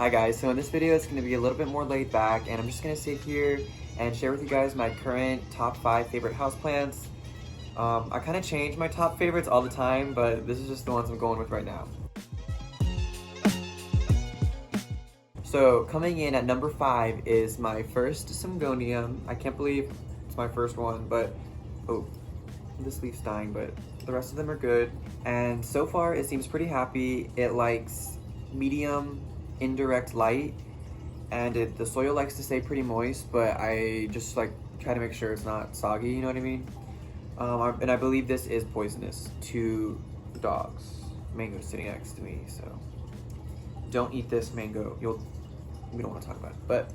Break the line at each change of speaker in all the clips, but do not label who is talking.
Hi guys, so in this video it's going to be a little bit more laid back and I'm just going to sit here and share with you guys my current top 5 favorite houseplants. I kind of change my top favorites all the time, but this is just the ones I'm going with right now. So coming in at number 5 is my first Syngonium. I can't believe it's my first one, but oh, this leaf's dying, but the rest of them are good. And so far it seems pretty happy. It likes medium indirect light, and the soil likes to stay pretty moist, but I just like try to make sure it's not soggy, you know what I mean? And I believe this is poisonous to dogs. Mango's sitting next to me, so don't eat this mango. We don't want to talk about it, but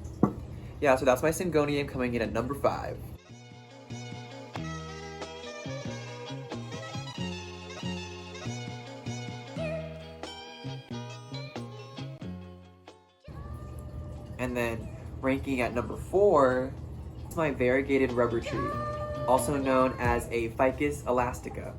yeah, so that's my Syngonium coming in at number 5. And then ranking at number 4 is my variegated rubber tree, also known as a Ficus elastica.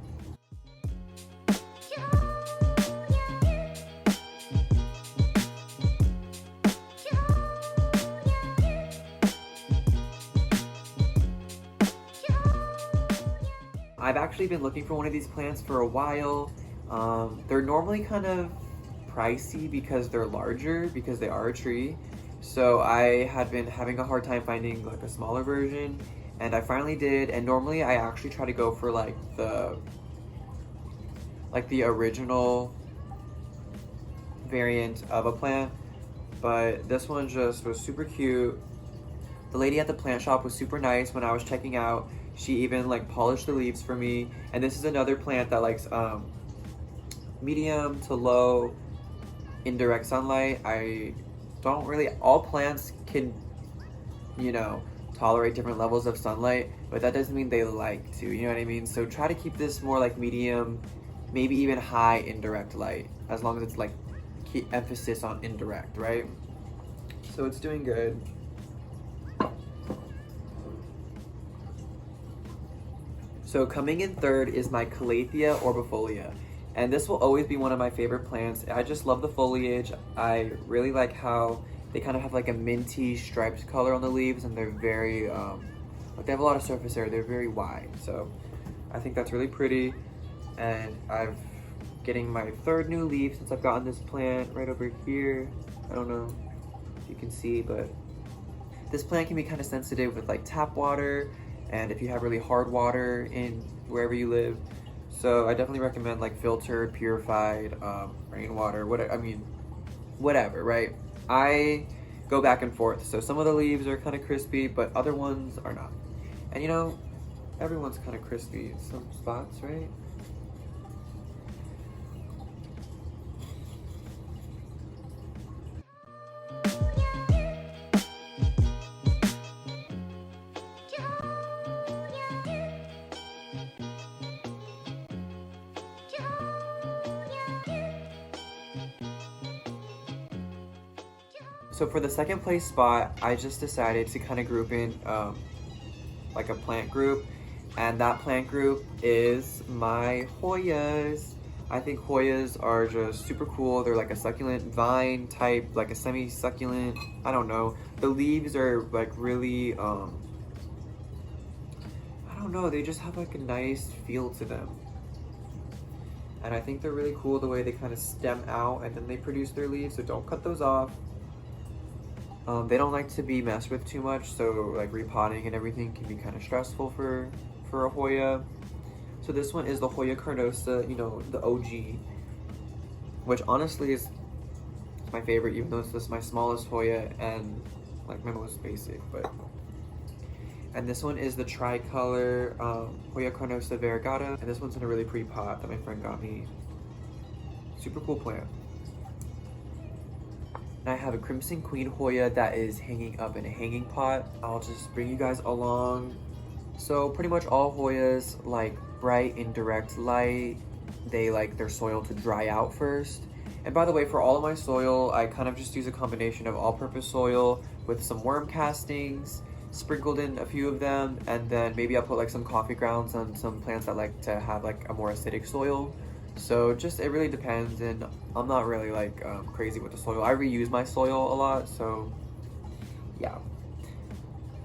I've actually been looking for one of these plants for a while. They're normally kind of pricey because they're larger, because they are a tree. So I had been having a hard time finding like a smaller version, and I finally did. And normally I actually try to go for like the original variant of a plant, but this one just was super cute. The lady at the plant shop was super nice when I was checking out. She even like polished the leaves for me. And this is another plant that likes medium to low indirect sunlight. All plants can, tolerate different levels of sunlight, but that doesn't mean they like to, you know what I mean? So try to keep this more like medium, maybe even high indirect light, as long as it's like keep emphasis on indirect, right? So it's doing good. So coming in third is my Calathea orbifolia. And this will always be one of my favorite plants. I just love the foliage. I really like how they kind of have like a minty striped color on the leaves, and they're very, they have a lot of surface area. They're very wide. So I think that's really pretty. And I'm getting my third new leaf since I've gotten this plant right over here. I don't know if you can see, but this plant can be kind of sensitive with like tap water, and if you have really hard water in wherever you live. So I definitely recommend like filtered, purified, rainwater, whatever, right? I go back and forth. So some of the leaves are kind of crispy, but other ones are not. And everyone's kind of crispy in some spots, right? So for the second place spot, I just decided to kind of group in like a plant group, and that plant group is my Hoyas. I think Hoyas are just super cool. They're like a succulent vine type, like a semi-succulent, I don't know. The leaves are like really, I don't know, they just have like a nice feel to them. And I think they're really cool the way they kind of stem out and then they produce their leaves, so don't cut those off. They don't like to be messed with too much, so like repotting and everything can be kind of stressful for a Hoya. So this one is the Hoya carnosa, the OG, which honestly is my favorite, even though it's just my smallest Hoya and like my most basic. And this one is the tricolor Hoya carnosa variegata, and this one's in a really pretty pot that my friend got me. Super cool plant. I have a Crimson Queen Hoya that is hanging up in a hanging pot. I'll just bring you guys along. So pretty much all Hoyas like bright indirect light. They like their soil to dry out first. And by the way, for all of my soil, I kind of just use a combination of all-purpose soil with some worm castings, sprinkled in a few of them, and then maybe I'll put like some coffee grounds on some plants that like to have like a more acidic soil. So just it really depends, and I'm not really like crazy with the soil. I reuse my soil a lot, so yeah.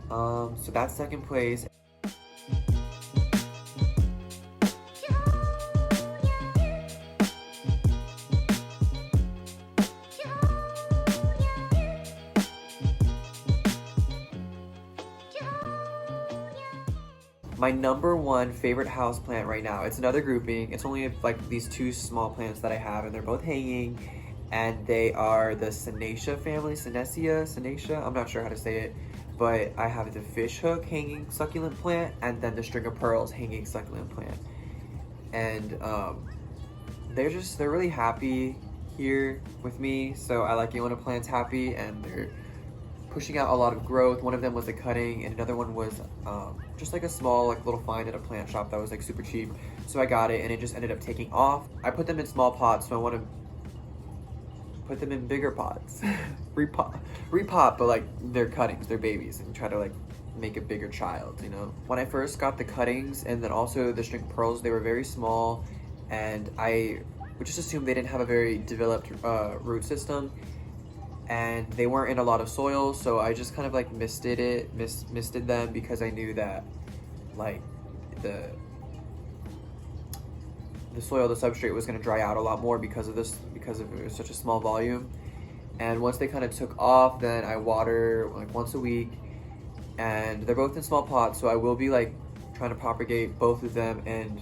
So that's second place. My number one favorite house plant right now, it's another grouping. It's only like these two small plants that I have, and they're both hanging, and they are the Senecia family, Senecia, I'm not sure how to say it, but I have the fish hook hanging succulent plant, and then the string of pearls hanging succulent plant. And they're really happy here with me, so I like it when a plant's happy, and they're pushing out a lot of growth. One of them was a cutting, and another one was just like a small like little find at a plant shop that was like super cheap. So I got it, and it just ended up taking off. I put them in small pots, so I want to put them in bigger pots. repot, but like they're cuttings, they're babies, and try to like make a bigger child, you know? When I first got the cuttings and then also the string pearls, they were very small, and I would just assume they didn't have a very developed root system, and they weren't in a lot of soil, so I just kind of like misted them, because I knew that like the soil, the substrate was going to dry out a lot more because of this, because of it was such a small volume. And once they kind of took off, then I water like once a week, and they're both in small pots, so I will be like trying to propagate both of them and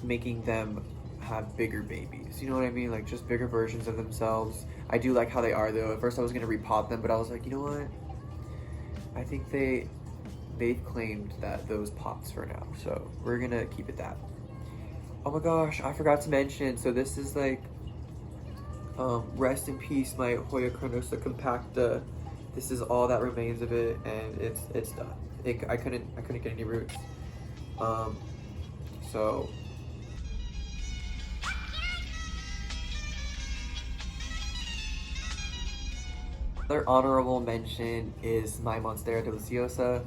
making them have bigger babies, you know what I mean, like just bigger versions of themselves. I do like how they are though. At first I was gonna repot them, but I was like, you know what, I think they've claimed those pots for now, so we're gonna keep it that. Oh my gosh, I forgot to mention, so this is like rest in peace my Hoya carnosa compacta. This is all that remains of it, and it's done. I couldn't get any roots, so another honorable mention is my Monstera deliciosa.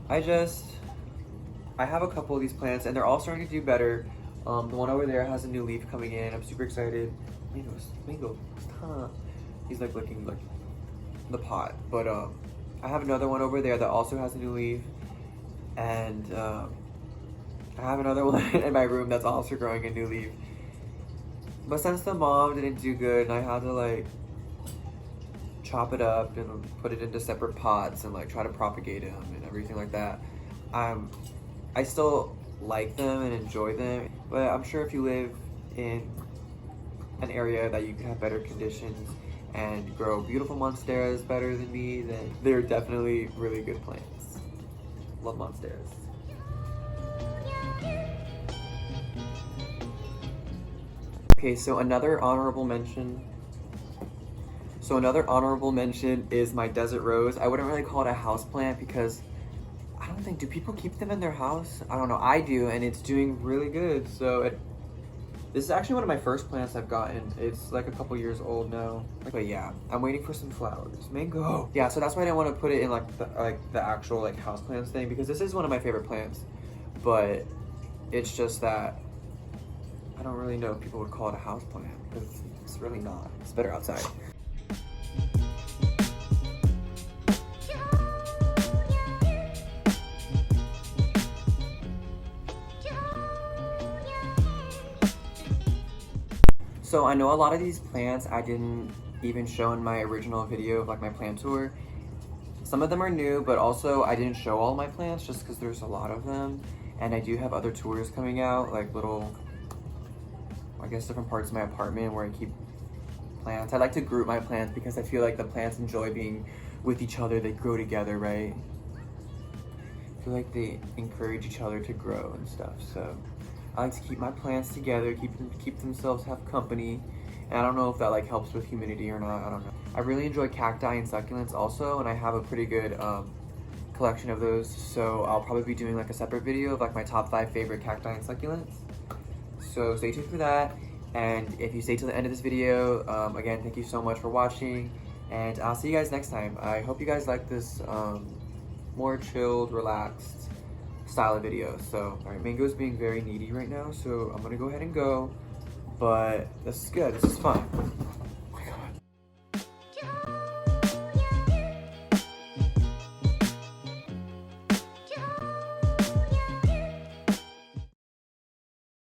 I have a couple of these plants, and they're all starting to do better. The one over there has a new leaf coming in. I'm super excited. Mango, stop. He's like licking like the pot. But I have another one over there that also has a new leaf, and I have another one in my room that's also growing a new leaf. But since the mom didn't do good, and I had to like chop it up and put it into separate pots and like try to propagate them and everything like that, I still like them and enjoy them. But I'm sure if you live in an area that you can have better conditions and grow beautiful monsteras better than me, then they're definitely really good plants. Love monsteras. Okay, so another honorable mention is my desert rose. I wouldn't really call it a house plant because I don't think, do people keep them in their house? I don't know, I do, and it's doing really good. So this is actually one of my first plants I've gotten. It's like a couple years old now. But yeah, I'm waiting for some flowers. Mango. Yeah, so that's why I didn't want to put it in like the actual like house plants thing, because this is one of my favorite plants. But it's just that I don't really know if people would call it a house plant, because it's really not. It's better outside. So I know a lot of these plants I didn't even show in my original video of like my plant tour. Some of them are new, but also I didn't show all my plants just because there's a lot of them. And I do have other tours coming out, like little, I guess, different parts of my apartment where I keep plants. I like to group my plants because I feel like the plants enjoy being with each other. They grow together, right? I feel like they encourage each other to grow and stuff, so I like to keep my plants together, keep themselves, have company. And I don't know if that like helps with humidity or not, I don't know. I really enjoy cacti and succulents also, and I have a pretty good collection of those. So I'll probably be doing like a separate video of like my top 5 favorite cacti and succulents. So stay tuned for that. And if you stay till the end of this video, again, thank you so much for watching, and I'll see you guys next time. I hope you guys like this more chilled, relaxed style of video. So, all right, Mango's being very needy right now, so I'm gonna go ahead and go. but this is good. This is fun.